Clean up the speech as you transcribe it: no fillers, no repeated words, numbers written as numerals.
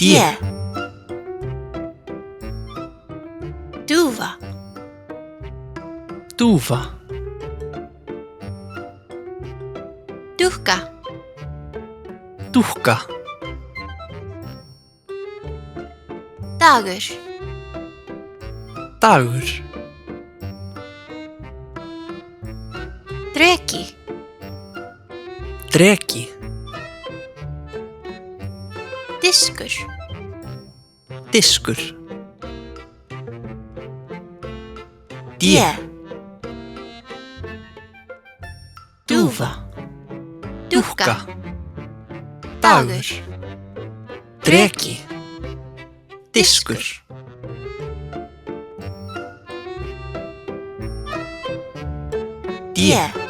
D. Dúfa. Dúfa. Dúkka. Dúkka. Dagur. Dagur. Dreki. Dreki. Diskur. Diskur. D. Dúfa. Dúkka. Dagur. Dreki. Diskur. D.